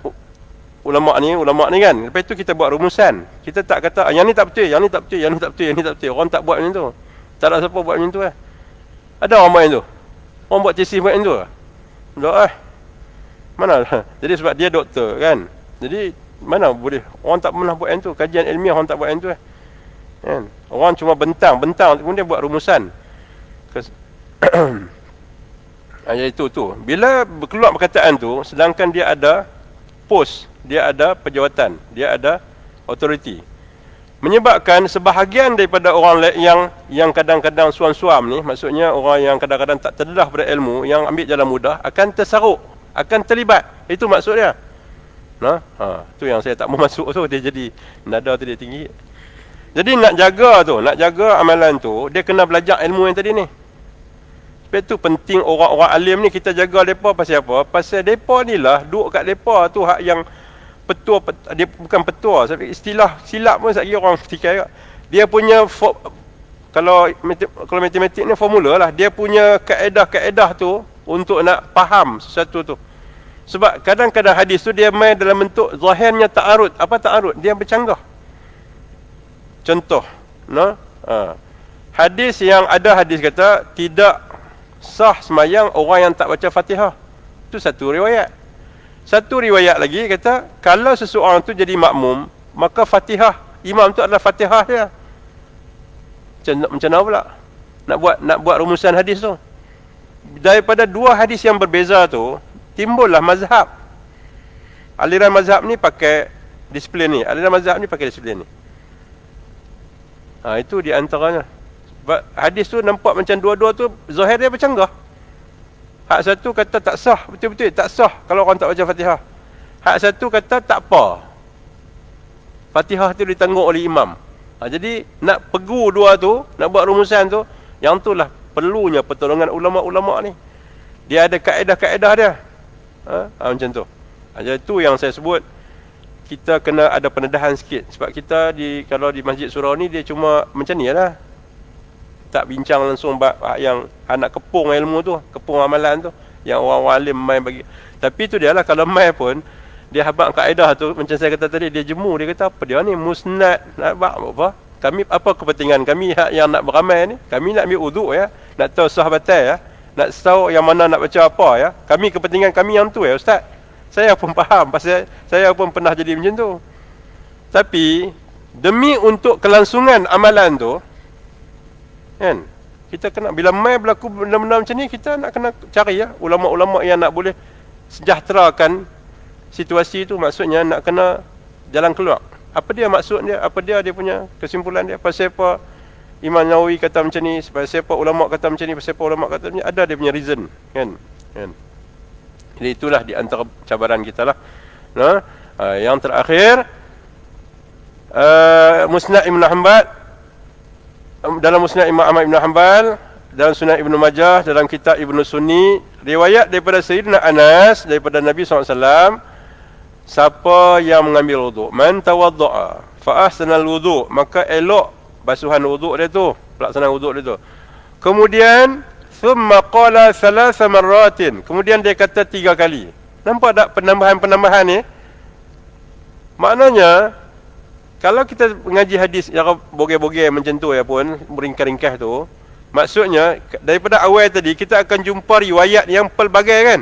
ulama ni kan. Lepas tu kita buat rumusan. Kita tak kata yang ni tak betul, yang ni tak betul, yang ni tak betul, yang ni tak betul. Orang tak buat macam tu. Tak ada siapa buat macam tu Ada orang buat macam tu. Orang buat tesis buat macam tu Tak mana jadi sebab dia doktor kan. Jadi mana boleh orang tak pernah buat yang tu. Kajian ilmiah orang tak buat yang tu kan. Orang cuma bentang kemudian buat rumusan. Iaitu tu. Bila keluar perkataan tu, sedangkan dia ada pos, dia ada pejawatan, dia ada authority, menyebabkan sebahagian daripada orang yang kadang-kadang suam-suam ni, maksudnya orang yang kadang-kadang tak terdedah pada ilmu, yang ambil jalan mudah, akan tersaruk, akan terlibat. Itu maksud dia. Tu yang saya tak mau masuk tu, dia jadi nada tu dia tinggi. Jadi nak jaga amalan tu, dia kena belajar ilmu yang tadi ni. Sebab tu penting orang-orang alim ni kita jaga mereka pasal apa? Pasal mereka ni lah, duduk kat mereka tu hak yang petua, dia bukan petua, tapi istilah silap pun saya kira orang fikir. Dia punya kalau matematik ni formula lah, dia punya kaedah-kaedah tu untuk nak faham sesuatu tu. Sebab kadang-kadang hadis tu dia main dalam bentuk zahirnya ta'arud. Apa ta'arud? Dia bercanggah. Contoh, hadis yang ada hadis kata tidak sah semayang orang yang tak baca Fatihah. Itu satu riwayat. Satu riwayat lagi kata kalau seseorang tu jadi makmum, maka Fatihah imam tu adalah Fatihah dia. Macam mana pula nak buat rumusan hadis tu? Daripada dua hadis yang berbeza tu timbullah mazhab. Aliran mazhab ni pakai disiplin ni, aliran mazhab ni pakai disiplin ni. Itu di antaranya. Sebab hadis tu nampak macam dua-dua tu zahir dia bercanggah. Hak satu kata tak sah, betul-betul tak sah kalau orang tak baca Fatihah. Hak satu kata tak apa, Fatihah tu ditanggung oleh imam. Jadi nak pegu dua tu, nak buat rumusan tu, yang tu lah perlunya pertolongan ulama-ulama ni. Dia ada kaedah-kaedah dia. Macam tu. Jadi tu yang saya sebut, kita kena ada pendedahan sikit. Sebab kita kalau di Masjid Surau ni, dia cuma macam ni lah, tak bincang langsung yang anak kepung ilmu tu, kepung amalan tu, yang orang-orang alim main bagi. Tapi tu dia lah, kalau main pun dia habaq kaedah tu, macam saya kata tadi, dia jemu, dia kata apa dia ni musnad, nak apa? Kami apa kepentingan kami yang nak beramal ni? Kami nak ambil wuduk ya, nak tahu sah batal ya, nak tahu yang mana nak baca apa ya. Kami kepentingan kami yang tu ya ustaz. Saya pun faham, pasal saya pun pernah jadi macam tu. Tapi demi untuk kelangsungan amalan tu, kan, kita kena, bila mai berlaku benda-benda macam ni, kita nak kena cari ya ulama-ulama yang nak boleh sejahterakan situasi tu. Maksudnya nak kena jalan keluar. Apa dia maksud dia? Apa dia punya kesimpulan dia? Pasal apa Imam Nawawi kata macam ni? Pasal apa ulama kata macam ni? Pasal apa ulama kata macam ni? Ada dia punya reason, kan? Jadi itulah di antara cabaran kita lah. Yang terakhir, Musnad Ibn Hanbal, dalam Musnad Imam Ahmad Ibn Hanbal, dalam Sunan Ibn Majah, dalam kitab Ibn Sunni, riwayat daripada Sayyidina Anas, daripada Nabi SAW, siapa yang mengambil wuduk, man tawadda'a fa ahsanal wuduk, maka elok basuhan wuduk dia tu, pelaksanaan wuduk dia tu. Kemudian thumma qala thalatha marratin, kemudian dia kata 3 kali. Nampak tak penambahan-penambahan ni? Maknanya kalau kita mengaji hadis yang bogeh-bogeh macam tu ya pun, meringkas-ringkas tu, maksudnya daripada awal tadi kita akan jumpa riwayat yang pelbagai, kan?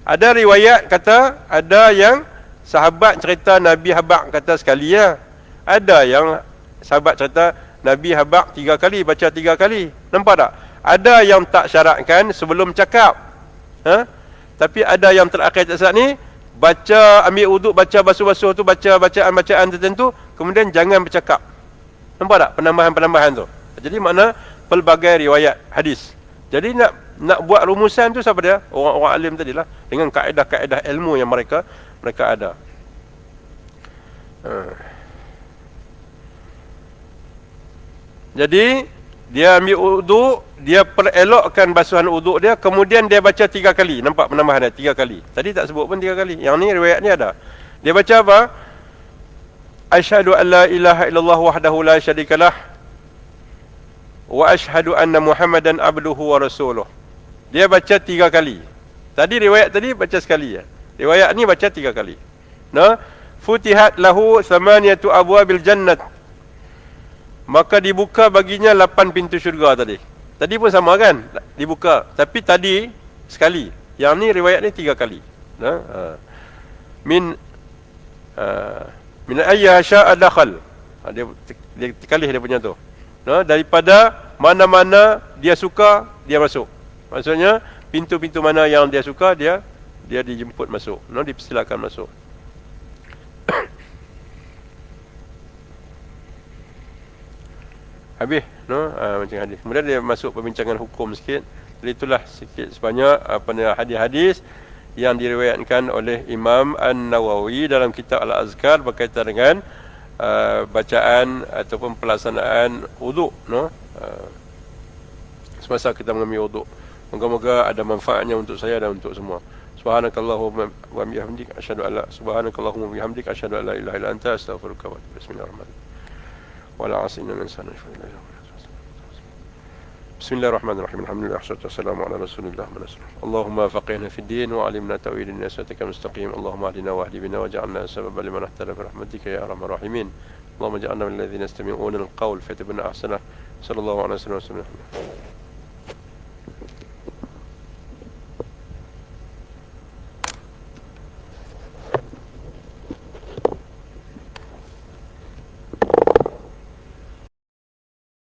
Ada riwayat kata, ada yang sahabat cerita Nabi habaq kata sekali ya. Ada yang sahabat cerita Nabi habaq 3 kali, baca 3 kali. Nampak tak? Ada yang tak syaratkan sebelum cakap. Tapi ada yang terakhir saat ni, baca, ambil wuduk, baca basuh-basuh tu, baca bacaan-bacaan tertentu, kemudian jangan bercakap. Nampak tak penambahan-penambahan tu? Jadi makna pelbagai riwayat hadis. Jadi nak buat rumusan tu siapa dia? Orang-orang alim tadilah, dengan kaedah-kaedah ilmu yang mereka ada. Jadi dia ambil wuduk, dia perelokkan basuhan wuduk dia, kemudian dia baca 3 kali. Nampak penambahan dia 3 kali. Tadi tak sebut pun 3 kali. Yang ni riwayat ni ada. Dia baca apa? Asyhadu an la ilaha illallah wahdahu la syarikalah wa asyhadu anna Muhammadan abduhu wa rasuluh. Dia baca 3 kali. Tadi riwayat tadi baca sekali ya. Riwayat ni baca 3 kali. Futihat lahu thamaniyatu abwabil jannat, maka dibuka baginya 8 pintu syurga tadi. Tadi pun sama kan? Dibuka. Tapi tadi sekali. Yang ni riwayat ni 3 kali. Min ayya sya'a dakhal. Dia kali dia punya tu. Daripada mana-mana dia suka, dia masuk. Maksudnya pintu-pintu mana yang dia suka, dia dijemput masuk, dipersilakan masuk. Habis, macam hadis. Kemudian dia masuk perbincangan hukum sikit. Jadi itulah sikit sebanyak hadis-hadis yang diriwayatkan oleh Imam An-Nawawi dalam kitab Al-Azkar berkaitan dengan bacaan ataupun pelaksanaan wuduk, semasa kita mengambil wuduk. Moga-moga ada manfaatnya untuk saya dan untuk semua. Subhanakallahumma wa bihamdika asyhadu an la subhanakallahumma wa bihamdika asyhadu an la ilaha illa anta astaghfiruka wa atubu ilaik. Bismillahirrahmanirrahim. Wala asina min sana fa ila Bismillahirrahmanirrahim. Alhamdulillah wassalatu wassalamu ala Rasulillah. Allahumma faqihna fid din wa 'allimna ta'wilin nasatika mustaqim. Allahumma ahdina wa ahdi bina waj'alna sababan liman ihtada bi rahmatika ya arhamar rahimin. Allahumma ij'alna minal ladzina yastami'una al-qawl fayattabi'una ahsana. Sallallahu alaihi wasallam.